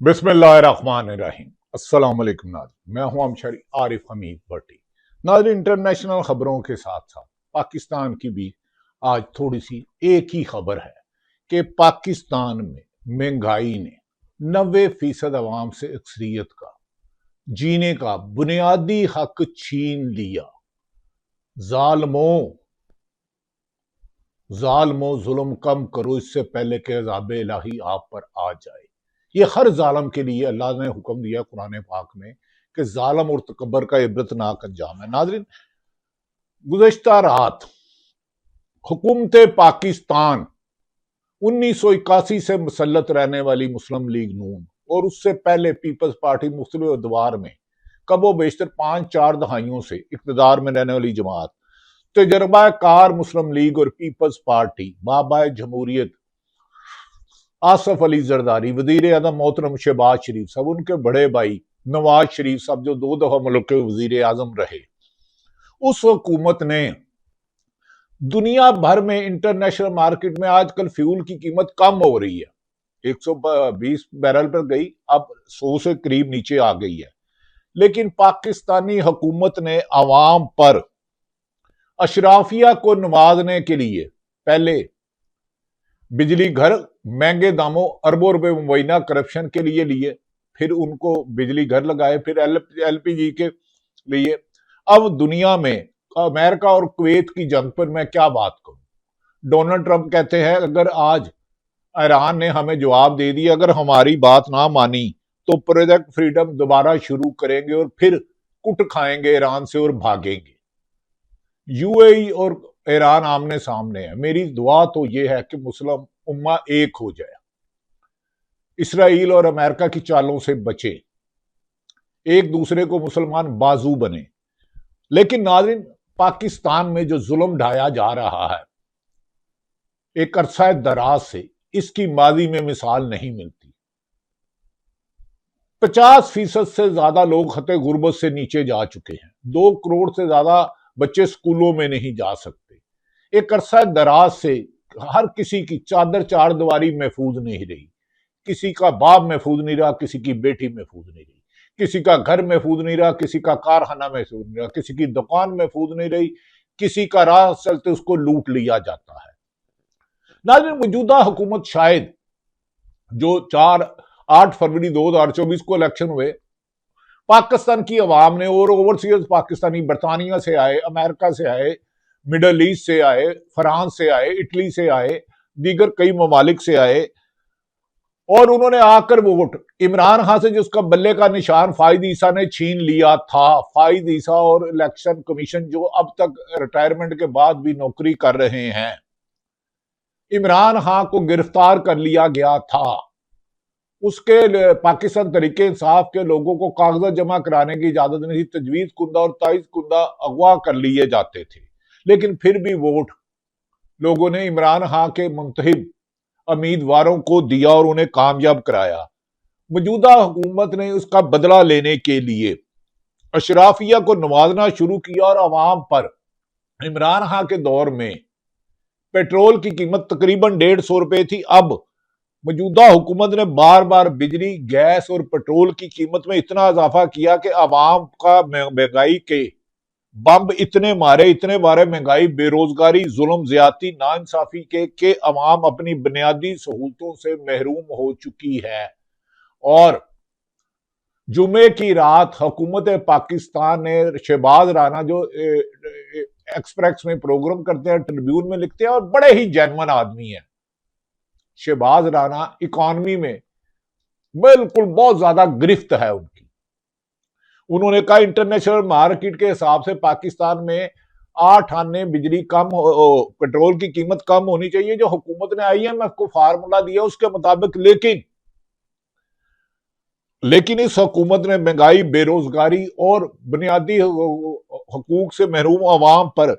बिस्मिल्लाहिर्रहमानिर्रहीम। अस्सलाम वालेकुम नाज़रीन, मैं हूं अमशरी आरिफ हमीद भट्टी। नाज़रीन, इंटरनेशनल खबरों के साथ साथ पाकिस्तान की भी आज थोड़ी सी एक ही खबर है कि पाकिस्तान में महंगाई ने 90% अवाम से अक्सरियत का जीने का बुनियादी हक छीन लिया। जालमो जालमो जुल्म कम करो इससे पहले कि अज़ाब इलाही आप पर आ जाए। ये हर जालम के लिए अल्लाह ने हुक्म दिया कुरान पाक में कि जालम और तकबर का इबरतनाक अंजाम है। नाजरीन, गुज़श्ता रात हुकूमत पाकिस्तान 1981 से मुसल्लत रहने वाली मुस्लिम लीग नून और उससे पहले पीपल्स पार्टी मुख्तलिफ अदवार में कबो बेशतर 5-4 दहाइयों से इक़्तिदार में रहने वाली जमात तजर्बा कार मुस्लिम लीग और पीपल्स पार्टी बाबा जमहूरियत आसफ अली जरदारी, वजीर आजम मोहतरम शहबाज शरीफ साहब, उनके बड़े भाई नवाज शरीफ साहब जो 2 दफा मुल्क के वजीर आजम रहे, उस हुकूमत ने दुनिया भर में इंटरनेशनल मार्केट में आजकल फ्यूल की कीमत कम हो रही है, 120 बैरल पर गई, अब 100 से करीब नीचे आ गई है। लेकिन पाकिस्तानी हुकूमत ने अवाम पर अशराफिया को नवाजने के लिए पहले बिजली घर महंगे दामों अरबों रुपए मुबैना करप्शन के लिए फिर उनको बिजली घर लगाए, फिर एलपीजी के लिए। अब दुनिया में अमेरिका और कुवैत की जंग पर मैं क्या बात करूं। डोनाल्ड ट्रंप कहते हैं अगर आज ईरान ने हमें जवाब दे दिया, अगर हमारी बात ना मानी तो प्रोजेक्ट फ्रीडम दोबारा शुरू करेंगे और फिर कुट खाएंगे ईरान से और भागेंगे। यूएई और ईरान आमने सामने है। मेरी दुआ तो यह है कि मुस्लिम उम्मा एक हो जाए, इसराइल और अमेरिका की चालों से बचे, एक दूसरे को मुसलमान बाजू बने। लेकिन नाज़रीन, पाकिस्तान में जो जुल्म ढाया जा रहा है एक अरसा दराज से, इसकी माजी में मिसाल नहीं मिलती। 50% से ज्यादा लोग खते गुर्बत से नीचे जा चुके हैं। 2 करोड़ से ज्यादा बच्चे स्कूलों में नहीं जा सकते। एक अरसा दराज से हर किसी की चादर चार दीवारी महफूज नहीं रही। किसी का बाप महफूज नहीं रहा, किसी की बेटी महफूज नहीं रही, किसी का घर महफूज नहीं रहा, किसी का कारखाना महफूज नहीं रहा, किसी की दुकान महफूज नहीं रही, किसी का राह चलते उसको लूट लिया जाता है। नाज़रीन, मौजूदा हुकूमत शायद जो 8 फरवरी 2024 को इलेक्शन हुए, पाकिस्तान की अवाम ने और ओवरसीज पाकिस्तानी बरतानिया से आए, अमेरिका से आए, मिडल ईस्ट से आए, फ्रांस से आए, इटली से आए, दीगर कई ममालिक से आए, और उन्होंने आकर वोट इमरान खान से जिसका बल्ले का निशान फाइज ईसा ने छीन लिया था। फाइज ईसा और इलेक्शन कमीशन जो अब तक रिटायरमेंट के बाद भी नौकरी कर रहे हैं, इमरान खान को गिरफ्तार कर लिया गया था। उसके पाकिस्तान तरीके इंसाफ के लोगों को कागजात जमा कराने की इजाजत नहीं थी। तजवीज कुंदा और ताइज कुंदा अगवा कर लिए जाते थे। लेकिन फिर भी वोट लोगों ने इमरान खान के मुंतखब उम्मीदवारों को दिया और उन्हें कामयाब कराया। मौजूदा हुकूमत ने उसका बदला लेने के लिए अशराफिया को नवाजना शुरू किया और अवाम पर इमरान खान के दौर में पेट्रोल की कीमत तकरीबन 150 रुपए थी। अब मौजूदा हुकूमत ने बार बार बिजली, गैस और पेट्रोल की कीमत में इतना इजाफा किया कि अवाम का महंगाई के बम इतने मारे महंगाई, बेरोजगारी, जुल्म, ज्यादती, नाइंसाफी के अवाम अपनी बुनियादी सहूलतों से महरूम हो चुकी है। और जुमे की रात हुकूमत पाकिस्तान ने शहबाज राना जो एक्सप्रेस में प्रोग्राम करते हैं, ट्रिब्यून में लिखते हैं और बड़े ही जेन्युइन आदमी है, शहबाज राना इकॉनमी में बिल्कुल बहुत ज्यादा गिरफ्त है उनकी। उन्होंने कहा इंटरनेशनल मार्केट के हिसाब से पाकिस्तान में 8 आने बिजली कम, पेट्रोल की कीमत कम होनी चाहिए जो हुकूमत ने आईएमएफ को फार्मूला दिया उसके मुताबिक। लेकिन इस हुकूमत ने महंगाई, बेरोजगारी और बुनियादी हकूक से महरूम अवाम पर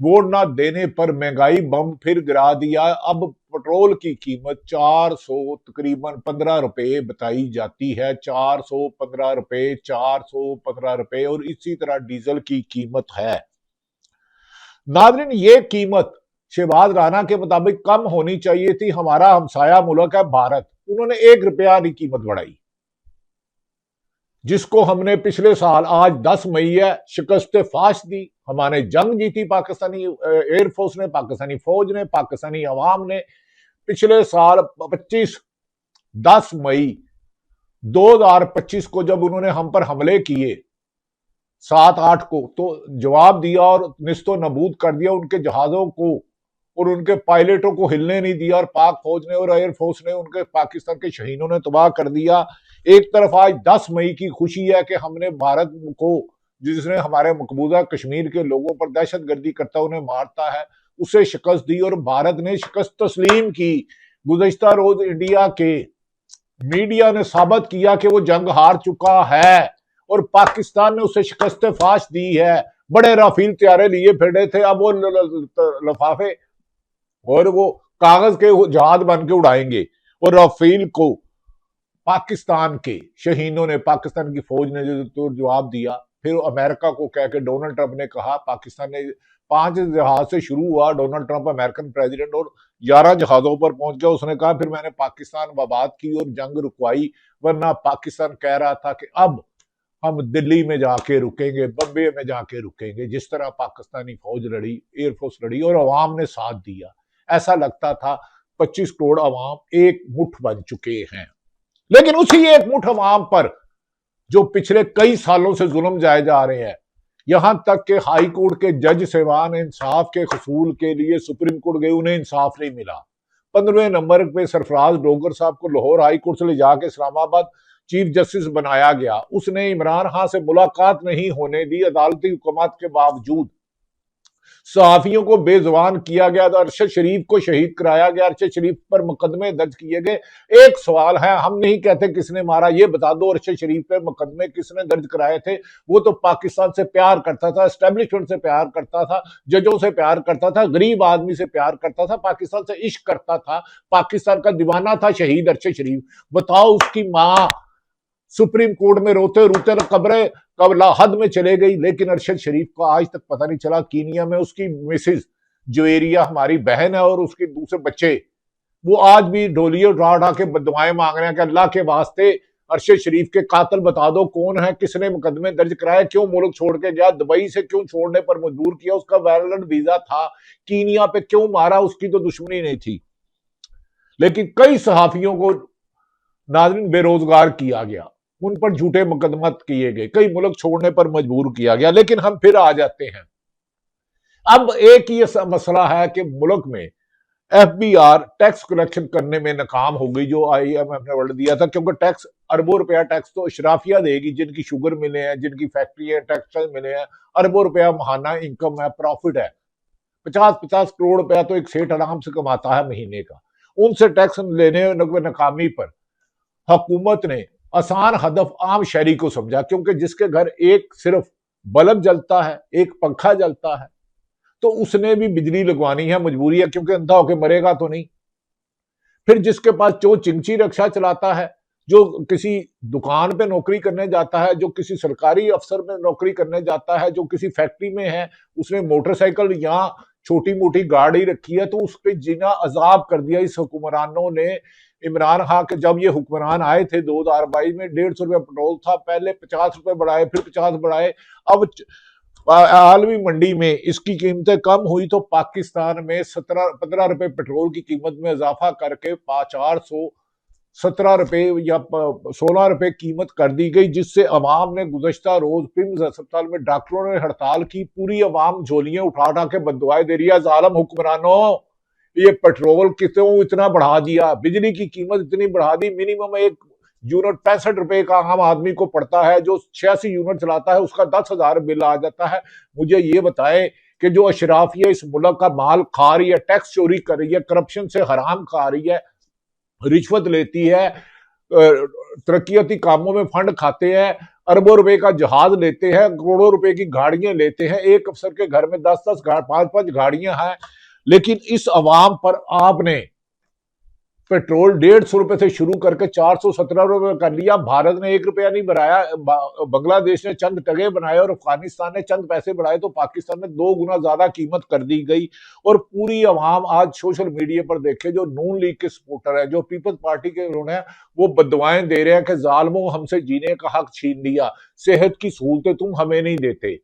वोट ना देने पर महंगाई बम फिर गिरा दिया। अब पेट्रोल की कीमत 400 तकरीबन 15 रुपए बताई जाती है। 415 रुपए, 415 रुपए, और इसी तरह डीजल की कीमत है। नाज़रीन, ये कीमत शहबाज राना के मुताबिक कम होनी चाहिए थी। हमारा हमसाया मुल्क है भारत, उन्होंने 1 रुपया की कीमत बढ़ाई। जिसको हमने पिछले साल, आज 10 मई है, शिकस्त फाश दी। हमारे जंग जीती पाकिस्तानी एयरफोर्स ने, पाकिस्तानी फौज ने, पाकिस्तानी अवाम ने। पिछले साल 10 मई 2025 को जब उन्होंने हम पर हमले किए 7-8 को, तो जवाब दिया और निस्तो नबूद कर दिया उनके जहाजों को और उनके पायलटों को हिलने नहीं दिया, और पाक फौज ने और एयरफोर्स ने उनके पाकिस्तान के शहीदों ने तबाह कर दिया। एक तरफ आज 10 मई की खुशी है कि हमने भारत को, जिसने हमारे मकबूजा कश्मीर के लोगों पर दहशतगर्दी करता उन्हें मारता है, उसे शिकस्त दी और भारत ने शिकस्त तस्लीम की। गुज़श्ता रोज इंडिया के मीडिया ने साबित किया कि वो जंग हार चुका है और पाकिस्तान ने उसे शिकस्त फाश दी है। बड़े राफेल तैयारे लिए फिरे थे, अब वो लफाफे और वो कागज के जहाज बन के उड़ाएंगे। और राफेल को पाकिस्तान के शहीदों ने, पाकिस्तान की फौज ने जो तो जवाब दिया। फिर अमेरिका को कह के डोनाल्ड ट्रंप ने कहा, पाकिस्तान ने 5 जहाज से शुरू हुआ, डोनाल्ड ट्रंप अमेरिकन प्रेसिडेंट, और 11 जहाजों पर पहुंच गया। उसने कहा फिर मैंने पाकिस्तान बर्बाद की और जंग रुकवाई, वरना पाकिस्तान कह रहा था कि अब हम दिल्ली में जाके रुकेंगे, बम्बे में जाके रुकेंगे। जिस तरह पाकिस्तानी फौज लड़ी, एयरफोर्स लड़ी और अवाम ने साथ दिया, ऐसा लगता था 25 करोड़ अवाम एक मुठ बन चुके हैं। लेकिन उसी एक मुठ अवाम पर जो पिछले कई सालों से जुल्म जाए जा रहे हैं, यहां तक के हाई कोर्ट के जज सेवान इंसाफ के हसूल के लिए सुप्रीम कोर्ट गए, उन्हें इंसाफ नहीं मिला। 15वें नंबर पे सरफराज डोगर साहब को लाहौर हाई कोर्ट से ले जाके इस्लामाबाद चीफ जस्टिस बनाया गया। उसने इमरान खान से मुलाकात नहीं होने दी, अदालती हुकूमत के बावजूद सहाफियों को बेजुबान किया गया, तो अरशद शरीफ को शहीद कराया गया, अरशद शरीफ पर मुकदमे दर्ज किए गए। एक सवाल है, हम नहीं कहते किसने मारा, ये बता दो अरशद शरीफ पर मुकदमे किसने दर्ज कराए थे? वो तो पाकिस्तान से प्यार करता था, एस्टेब्लिशमेंट से प्यार करता था, जजों से प्यार करता था, गरीब आदमी से प्यार करता था, पाकिस्तान से इश्क करता था, पाकिस्तान का दीवाना था शहीद अरशद शरीफ। बताओ, उसकी माँ सुप्रीम कोर्ट में रोते रोते कब्र कब हद में चले गई, लेकिन अरशद शरीफ को आज तक पता नहीं चला। कीनिया में उसकी मिसिज जुएरिया हमारी बहन है और उसके दूसरे बच्चे, वो आज भी डोलियो उठा के दुआएं मांग रहे हैं कि अल्लाह के वास्ते अरशद शरीफ के कातिल बता दो कौन है, किसने मुकदमे दर्ज कराए, क्यों मुल्क छोड़ के गया, दुबई से क्यों छोड़ने पर मजबूर किया, उसका वैलिड वीजा था, कीनिया पे क्यों मारा, उसकी तो दुश्मनी नहीं थी। लेकिन कई सहाफियों को नाज़रीन बेरोजगार किया गया, उन पर झूठे मुकदमत किए गए, कई मुल्क छोड़ने पर मजबूर किया गया। लेकिन हम फिर आ जाते हैं, अब एक ही मसला है कि मुल्क में एफबीआर टैक्स कलेक्शन करने में नाकाम हो गई, जो आईएमएफ ने वर्ड दिया था, क्योंकि टैक्स अरबों रुपया टैक्स तो अशराफिया देगी, जिनकी शुगर मिले हैं, जिनकी फैक्ट्री है, टेक्सटाइल मिले हैं, अरबों रुपया महाना इनकम है, प्रॉफिट है, 50-50 करोड़ रुपया तो एक सेठ आराम से कमाता है महीने का। उनसे टैक्स लेने नाकामी पर हुकूमत ने आसान हदफ आम शहरी को समझा, क्योंकि जिसके घर एक सिर्फ बल्ब जलता है, एक पंखा जलता है, तो उसने भी बिजली लगवानी है, मजबूरी है, क्योंकि अंधा होकर मरेगा तो नहीं। फिर जिसके पास जो चिंची रिक्शा चलाता है, जो किसी दुकान पे नौकरी करने जाता है, जो किसी सरकारी अफसर में नौकरी करने जाता है, जो किसी फैक्ट्री में है, उसने मोटरसाइकिल या छोटी मोटी गाड़ी रखी है, तो उस पर जीना अजाब कर दिया इस हुक्मरानों ने। इमरान खान के जब ये हुक्मरान आए थे 2022 में, 150 रुपये पेट्रोल था, पहले 50 रुपये बढ़ाए, फिर 50 बढ़ाए, अब आलमी मंडी में इसकी कीमतें कम हुई तो पाकिस्तान में 15 रुपए पेट्रोल की कीमत में इजाफा करके 417 रुपए या 16 रुपए कीमत कर दी गई, जिससे अवाम ने गुज़श्ता रोज पिम्स अस्पताल में डॉक्टरों ने हड़ताल की। पूरी अवाम झोलियां उठा उठा के बददुआएं दे रही है, जालिम हुक्मरानों, ये पेट्रोल क्यों इतना बढ़ा दिया, बिजली की कीमत इतनी बढ़ा दी, मिनिमम एक यूनिट 65 रुपए का आम आदमी को पड़ता है, जो 86 यूनिट चलाता है उसका 10,000 बिल आ जाता है। मुझे ये बताएं कि जो अशराफिया इस मुल्क का माल खा रही है, टैक्स चोरी कर रही है, करप्शन से हराम खा रही है, रिश्वत लेती है, तरक्याती कामों में फंड खाते हैं, अरबों रुपए का जहाज लेते हैं, करोड़ों रुपए की गाड़ियां लेते हैं, एक अफसर के घर में 10-10 5-5 गाड़ियां हैं, लेकिन इस अवाम पर आपने पेट्रोल 150 रुपए से शुरू करके 417 रुपए कर लिया। भारत ने 1 रुपया नहीं बढ़ाया, बांग्लादेश ने चंद टके बनाए और अफगानिस्तान ने चंद पैसे बढ़ाए, तो पाकिस्तान में 2 गुना ज्यादा कीमत कर दी गई। और पूरी अवाम आज सोशल मीडिया पर देखे, जो नून लीग के सपोर्टर है, जो पीपल्स पार्टी के उन्होंने, वो बददुआएं दे रहे हैं कि जालिमों हमसे जीने का हक छीन लिया, सेहत की सहूलतें तुम हमें नहीं देते,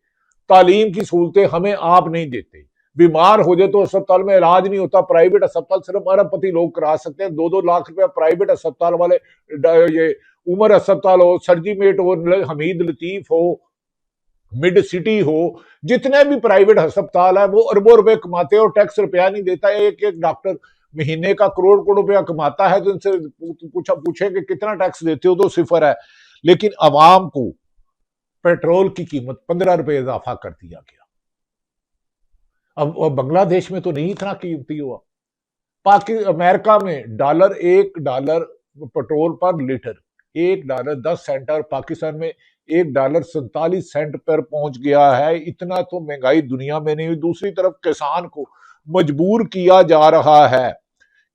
तालीम की सहूलतें हमें आप नहीं देते, बीमार हो जाए तो अस्पताल में इलाज नहीं होता, प्राइवेट अस्पताल सिर्फ अरबपति लोग करा सकते हैं, 2-2 लाख रुपया प्राइवेट अस्पताल वाले, ये उमर अस्पताल हो, सर्जीमेट हो, हमीद लतीफ हो, मिड सिटी हो, जितने भी प्राइवेट अस्पताल है वो अरबों रुपए कमाते हैं और टैक्स रुपया नहीं देता। एक एक डॉक्टर महीने का करोड़ करोड़ रुपया कमाता है, तो इनसे पूछे कि कितना टैक्स देते हो, तो सिफर है। लेकिन अवाम को पेट्रोल की कीमत 15 रुपए इजाफा कर दिया गया। अब बांग्लादेश में तो नहीं इतना कीमती हुआ। अमेरिका में $1 पेट्रोल पर लीटर, $1.10, और पाकिस्तान में $1.47 पर पहुंच गया है। इतना तो महंगाई दुनिया में नहीं हुई। दूसरी तरफ किसान को मजबूर किया जा रहा है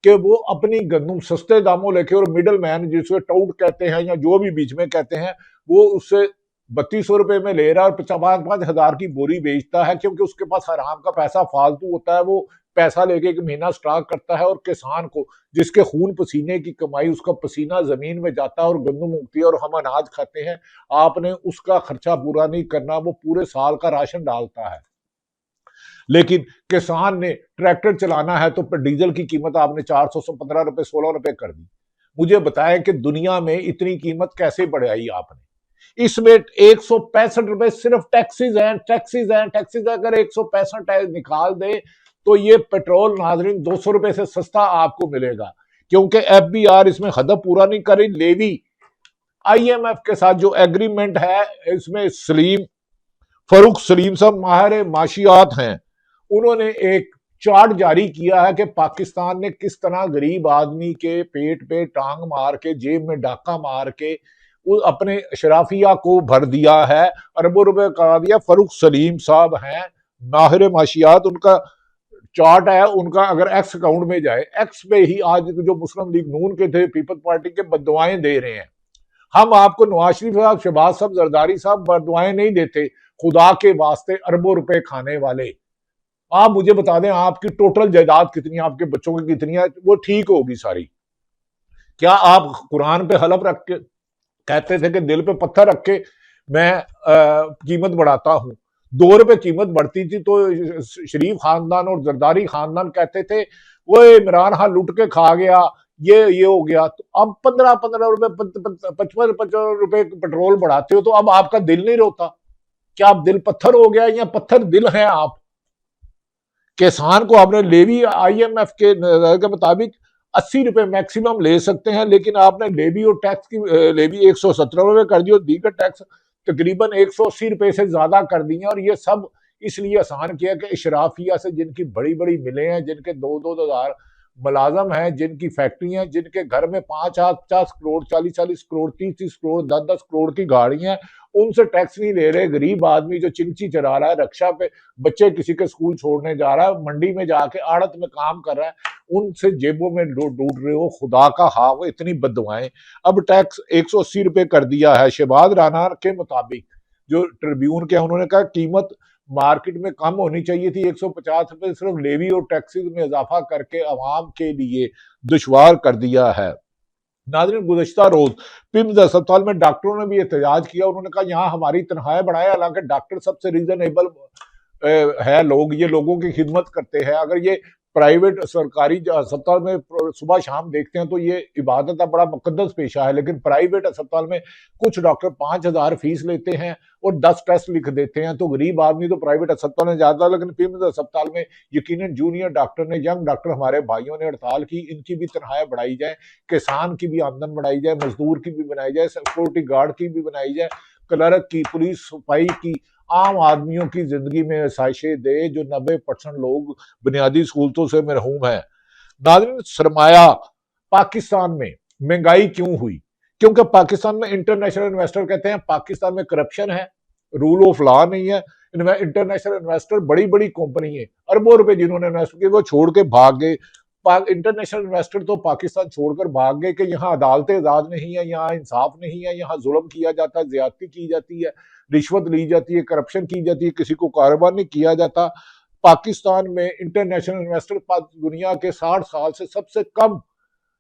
कि वो अपनी गंदम सस्ते दामों लेके, और मिडल मैन जिसे टाउट कहते हैं या जो भी बीच में कहते हैं, वो उससे 3200 रुपए में ले रहा है और 5,000 की बोरी बेचता है, क्योंकि उसके पास हराम का पैसा फालतू होता है। वो पैसा लेके एक महीना स्टॉक करता है, और किसान को, जिसके खून पसीने की कमाई, उसका पसीना जमीन में जाता है और गंदम उगती है और हम अनाज खाते हैं, आपने उसका खर्चा पूरा नहीं करना, वो पूरे साल का राशन डालता है। लेकिन किसान ने ट्रैक्टर चलाना है तो डीजल की कीमत आपने 415 रुपए 16 रुपए कर दी। मुझे बताएं कि दुनिया में इतनी कीमत कैसे बढ़ाई आपने? इसमें 165 रुपए सिर्फ टैक्सीज हैं, टैक्सीज हैं, टैक्सीज। अगर 165 निकाल दे तो ये पेट्रोल नाजरीन 200 रुपए से सस्ता आपको मिलेगा, क्योंकि एफबीआर इसमें हदफ पूरा नहीं करी। लेवी आईएमएफ के साथ जो एग्रीमेंट है, इसमें फरूख सलीम साहब माहिर माशियात हैं, उन्होंने एक चार्ट जारी किया है कि पाकिस्तान ने किस तरह गरीब आदमी के पेट पे टांग मार के, जेब में डाका मार के अपने शराफिया को भर दिया है, अरबों रुपए करा दिया। फरूख सलीम साहब हैं माहिर माशियात, उनका चार्ट है उनका। अगर एक्स अकाउंट में जाए, एक्स पे ही आज जो मुस्लिम लीग नून के थे, पीपल्स पार्टी के, बददुआएं दे रहे हैं। हम आपको नवाज शरीफ साहब, शहबाज साहब, जरदारी साहब बददुआएं नहीं देते, खुदा के वास्ते अरबों रुपए खाने वाले। आप मुझे बता दें, आपकी टोटल जायदाद कितनी है, आपके बच्चों की कितनी है, वो ठीक होगी सारी। क्या आप कुरान पे हलफ रख के कहते थे कि दिल पे पत्थर रख के मैं कीमत बढ़ाता हूं? 2 रुपए कीमत बढ़ती थी तो शरीफ खानदान और जरदारी खानदान कहते थे वो इमरान खान लुट के खा गया, ये हो गया। तो अब 15-15 रुपए, 55-55 रुपए पेट्रोल बढ़ाते हो, तो अब आपका दिल नहीं रोता? क्या आप दिल पत्थर हो गया या पत्थर दिल है आप? किसान को आपने लेवी आईएमएफ के मुताबिक 80 रुपए मैक्सिमम ले सकते हैं, लेकिन आपने लेवी और टैक्स की लेवी 117 रुपए कर दी और दीगर टैक्स तकरीबन 180 रुपए से ज्यादा कर दी है। और ये सब इसलिए आसान किया कि इशराफिया से, जिनकी बड़ी बड़ी मिलें हैं, जिनके 2-2 हजार मुलाजम हैं, जिनकी फैक्ट्री हैं, जिनके घर में 50-50 करोड़, 40-40 करोड़, 30-30 करोड़, 10-10 करोड़ की गाड़ियां हैं, उनसे टैक्स नहीं ले रहे। गरीब आदमी जो चिंची चला रहा है, रक्षा पे बच्चे किसी के स्कूल छोड़ने जा रहा है, मंडी में जाके आड़त में काम कर रहा है, उनसे जेबों में डूब रहे हो। खुदा का हाव, इतनी बददुआएं। अब टैक्स 180 रुपए कर दिया है। शहबाज राना के मुताबिक, जो ट्रिब्यून के, उन्होंने कहा कीमत मार्केट में कम होनी चाहिए थी, 150 रुपए सिर्फ लेवी और टैक्सेस में इजाफा करके अवाम के लिए दुश्वार कर दिया है। नाज़रीन, गुज़श्ता रोज पिम्स अस्पताल में डॉक्टरों ने भी एहतजाज किया। उन्होंने कहा यहाँ हमारी तनख्वाहें बढ़ाए, हालांकि डॉक्टर सबसे रीजनेबल है लोग, ये लोगों की खिदमत करते हैं। अगर ये प्राइवेट सरकारी अस्पताल में सुबह शाम देखते हैं तो ये इबादत है, बड़ा मुकद्दस पेशा है। लेकिन प्राइवेट अस्पताल में कुछ डॉक्टर 5,000 फीस लेते हैं और 10 टेस्ट लिख देते हैं, तो गरीब आदमी तो प्राइवेट अस्पताल में जाता है। लेकिन पिम्स अस्पताल में यकीनन जूनियर डॉक्टर ने, यंग डॉक्टर हमारे भाइयों ने हड़ताल की, इनकी भी तनख्वाहें बढ़ाई जाए, किसान की भी आमदन बढ़ाई जाए, मजदूर की भी बनाई जाए, सिक्योरिटी गार्ड की भी बनाई जाए, क्लर्क की, पुलिस सफाई की, आम आदमियों की जिंदगी में आसाइशें दे, जो 90% लोग बुनियादी सहूलतों से महरूम है। नाज़रीन, सरमाया पाकिस्तान में महंगाई क्यों हुई? क्योंकि पाकिस्तान में इंटरनेशनल इन्वेस्टर कहते हैं पाकिस्तान में करप्शन है, रूल ऑफ लॉ नहीं है। इंटरनेशनल इन्वेस्टर, बड़ी बड़ी कंपनी है, अरबों रुपए जिन्होंने इन्वेस्ट किए वो छोड़ के भाग गए। इंटरनेशनल इन्वेस्टर तो पाकिस्तान छोड़कर भाग गए कि यहाँ अदालतें आजाद नहीं है, यहाँ इंसाफ नहीं है, यहाँ जुल्म किया जाता है, ज्यादती की जाती है, रिश्वत ली जाती है, करप्शन की जाती है, किसी को कारोबार नहीं किया जाता। पाकिस्तान में इंटरनेशनल इन्वेस्टर दुनिया के 60 साल से सबसे कम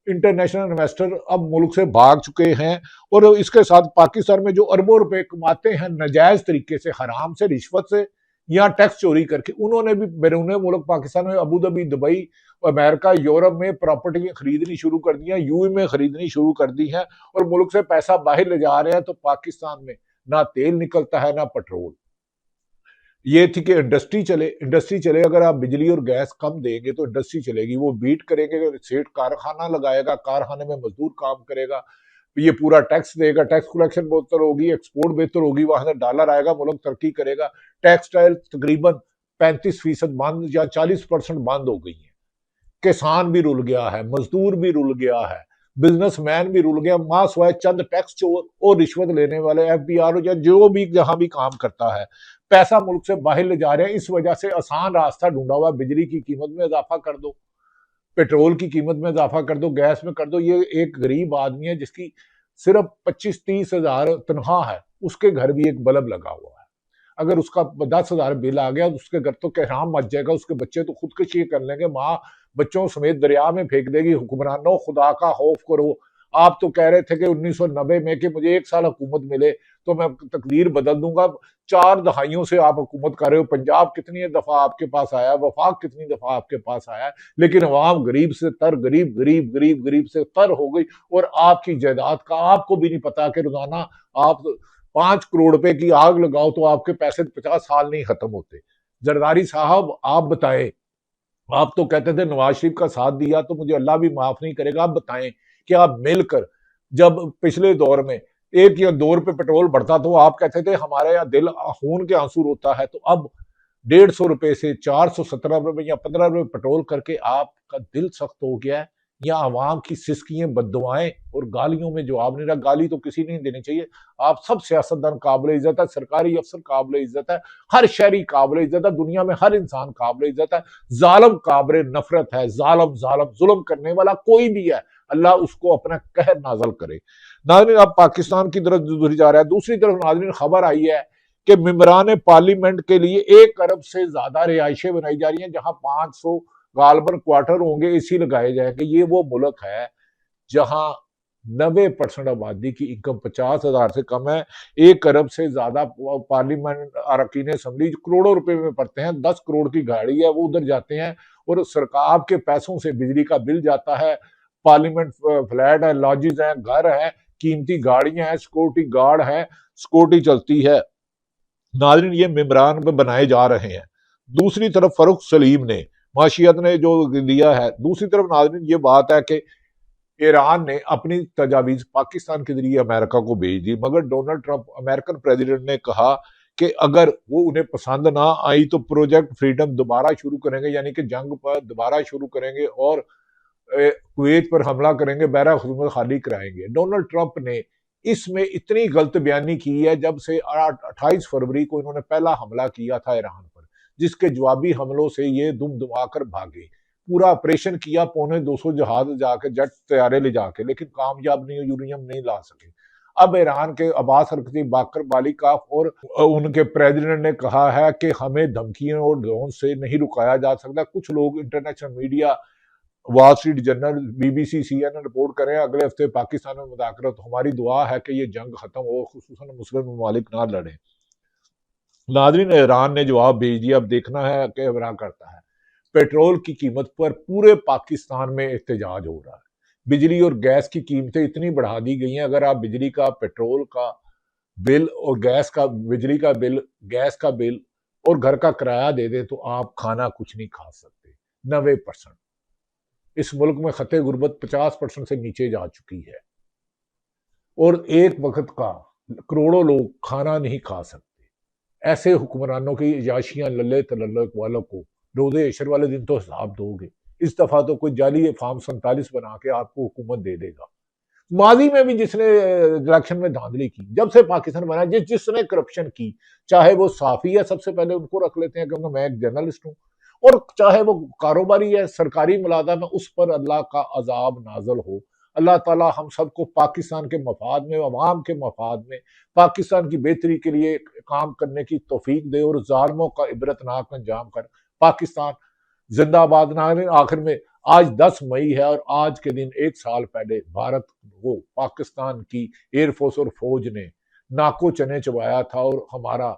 इंटरनेशनल इन्वेस्टर अब मुल्क से भाग चुके हैं। और इसके साथ पाकिस्तान में जो अरबों रुपए कमाते हैं नाजायज तरीके से, हराम से, रिश्वत से या टैक्स चोरी करके, उन्होंने भी बैरून मुल्क पाकिस्तान में Abu Dhabi, Dubai, America, Europe में प्रॉपर्टी खरीदनी शुरू कर दी हैं, यूएई में खरीदनी शुरू कर दी हैं और मुल्क से पैसा बाहर ले जा रहे हैं। तो पाकिस्तान में ना तेल निकलता है ना पेट्रोल। ये थी कि इंडस्ट्री चले, अगर आप बिजली और गैस कम देंगे तो इंडस्ट्री चलेगी, वो बीट करेंगे, सेठ कारखाना लगाएगा, कारखाने में मजदूर काम करेगा, ये पूरा टैक्स देगा, टैक्स कलेक्शन बेहतर होगी, एक्सपोर्ट बेहतर होगी, वहां से डॉलर आएगा, मुल्क तरक्की करेगा। टेक्सटाइल तकरीबन 35% बंद या 40% बंद हो गई है। किसान भी रुल गया है, मजदूर भी रुल गया है, बिजनेसमैन भी रुल गया, मां स्वाय चंद टैक्स चोर और रिश्वत लेने वाले एफबीआर या जो भी जहां भी काम करता है, पैसा मुल्क से बाहर ले जा रहे हैं। इस वजह से आसान रास्ता ढूंढा हुआ, बिजली की कीमत में इजाफा कर दो, पेट्रोल की कीमत में इजाफा कर दो, गैस में कर दो। ये एक गरीब आदमी है जिसकी सिर्फ 25-30 हजार तनख्वाह है, उसके घर भी एक बल्ब लगा हुआ है। अगर उसका 10,000 बिल आ गया, उसके घर तो कहराम मच जाएगा, उसके बच्चे तो खुदकुशी कर लेंगे, माँ बच्चों समेत दरिया में फेंक देगी। हुक्मरानों, खुदा का खौफ करो। आप तो कह रहे थे कि 1990 में कि मुझे 1 साल हुकूमत मिले तो मैं तकदीर बदल दूंगा। 4 दहाइयों से आप हुकूमत कर रहे हो। पंजाब कितनी दफा आपके पास आया, वफाक कितनी दफा आपके पास आया, लेकिन अवाम गरीब से तर, गरीब से तर हो गई। और आपकी जायदाद का आपको भी नहीं पता कि रोजाना आप 5 करोड़ रुपए की आग लगाओ तो आपके पैसे 50 साल नहीं खत्म होते। जरदारी साहब आप बताएं, आप तो कहते थे नवाज शरीफ का साथ दिया तो मुझे अल्लाह भी माफ नहीं करेगा। आप बताएं कि आप मिलकर, जब पिछले दौर में 1 या 2 रुपए पेट्रोल बढ़ता तो आप कहते थे हमारे यहाँ दिल खून के आंसू रोता है, तो अब 150 रुपए से 417 रुपए या 15 रुपए पेट्रोल करके आपका दिल सख्त हो गया है, या आवाम की सिस्कियां, बद्दुआएं और गालियों में जवाब नहीं रहा। गाली तो किसी नहीं देनी चाहिए। आप सब सियासतदान काबिल इज्जत है, सरकारी अफसर काबिल इज्जत है, हर शहरी काबिल इज्जत है, दुनिया में हर इंसान काबिल इज्जत है। जालिम काबिल नफरत है, जालिम जुल्म करने वाला कोई भी है, अल्लाह उसको अपना कहर नाजल करे। नाज़रीन, अब पाकिस्तान की तरफ गुजरी जा रहा है। दूसरी तरफ नाज़रीन खबर आई है कि मेंबरान पार्लियामेंट के लिए 1 अरब से ज्यादा रिहाइशें बनाई जा रही हैं, जहां 500 गालबन क्वार्टर होंगे, एसी लगाए जाएंगे। ये वो मुल्क है जहां 90% आबादी की इनकम 50,000 से कम है। 1 अरब से ज्यादा पार्लियामेंट अरकान असम्बली करोड़ों रुपए में पड़ते हैं। 10 करोड़ की गाड़ी है, वो उधर जाते हैं और सरकार के पैसों से बिजली का बिल जाता है, पार्लियामेंट फ्लैट है, लॉजेज है, घर है, कीमती गाड़ियां हैं, सिक्योरिटी गार्ड है, सिक्योरिटी चलती है। नाज़रीन, ये मेंबरान पे बनाए जा रहे हैं। दूसरी तरफ फरूख सलीम ने, माशियत ने जो दिया है। दूसरी तरफ नाज़रीन ये बात है कि ईरान ने अपनी तजावीज पाकिस्तान के जरिए अमेरिका को भेज दी, मगर डोनाल्ड ट्रंप अमेरिकन प्रेसिडेंट ने कहा कि अगर वो उन्हें पसंद ना आई तो प्रोजेक्ट फ्रीडम दोबारा शुरू करेंगे, यानी कि जंग पर दोबारा शुरू करेंगे और कुवैत पर हमला करेंगे, बैरा हुकूमत खाली कराएंगे। डोनाल्ड ट्रंप ने इसमें इतनी गलत बयानी की है जब से 28 फरवरी को इन्होंने पहला हमला किया था ईरान पर, जिसके जवाबी हमलों से ये दुम दुमाकर भागे। पूरा ऑपरेशन किया, 250 जहाज जाके, जेट तैयारे ले जाके, लेकिन कामयाब नहीं, यूरेनियम नहीं ला सके। अब ईरान के अब्बास अरकची, बाकर बालिकाफ और उनके प्रेसिडेंट ने कहा है कि हमें धमकियों और ड्रोन से नहीं रुकाया जा सकता। कुछ लोग international media, wall street journal, BBC, CNN report करें अगले हफ्ते पाकिस्तान में मुदाखलत। तो हमारी दुआ है कि ये जंग खत्म हो, खुसूसन मुस्लिम ममालिक ना लड़े। नाज़रीन, ईरान ने जवाब भेज दिया, अब देखना है कि इमरान करता है। पेट्रोल की कीमत पर पूरे पाकिस्तान में एहतजाज हो रहा है। बिजली और गैस की कीमतें इतनी बढ़ा दी गई हैं, अगर आप बिजली का, पेट्रोल का बिल और गैस का, बिजली का बिल, गैस का बिल और घर का किराया दे दे तो आप खाना कुछ नहीं खा सकते। 90% इस मुल्क में खते गुर्बत 50% से नीचे जा चुकी है और एक वक्त का करोड़ों लोग खाना नहीं खा सकते। ऐसे हुक्मरानों की याशियां लल्ले तलल्लक वालों को रोजे अशर वाले दिन तो हिसाब दोगे। इस दफा तो कोई जाली फार्म 47 बना के आपको हुकूमत दे देगा। माजी में भी जिसने इलेक्शन में धांधली की, जब से पाकिस्तान बना, जिसने करप्शन की, चाहे वो साफी है, सबसे पहले उनको रख लेते हैं क्योंकि मैं एक जर्नलिस्ट हूं, और चाहे वो कारोबारी है, सरकारी मुलाजम है, उस पर अल्लाह का अजाब नाजल हो। अल्लाह ताला हम सबको पाकिस्तान के मफाद में, अवाम के मफाद में, पाकिस्तान की बेहतरी के लिए काम करने की तौफीक दे और जालिमों का इबरतनाक अंजाम कर पाकिस्तान जिंदाबाद। नाज़रीन, आखिर में आज 10 मई है और आज के दिन 1 साल पहले भारत को पाकिस्तान की एयरफोर्स और फौज ने नाको चने चबाया था और हमारा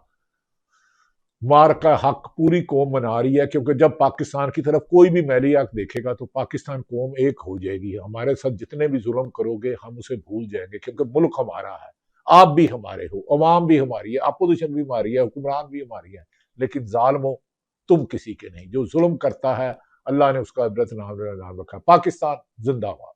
मार का हक पूरी कौम मना रही है, क्योंकि जब पाकिस्तान की तरफ कोई भी मैली आंख देखेगा तो पाकिस्तान कौम एक हो जाएगी। हमारे साथ जितने भी जुल्म करोगे हम उसे भूल जाएंगे, क्योंकि मुल्क हमारा है, आप भी हमारे हो, अवाम भी हमारी है, अपोजिशन भी हमारी है, हुक्मरान भी हमारी है, लेकिन जालमो तुम किसी के नहीं। जो जुल्म करता है अल्लाह ने उसका इबरत नाम रखा। पाकिस्तान जिंदाबाद।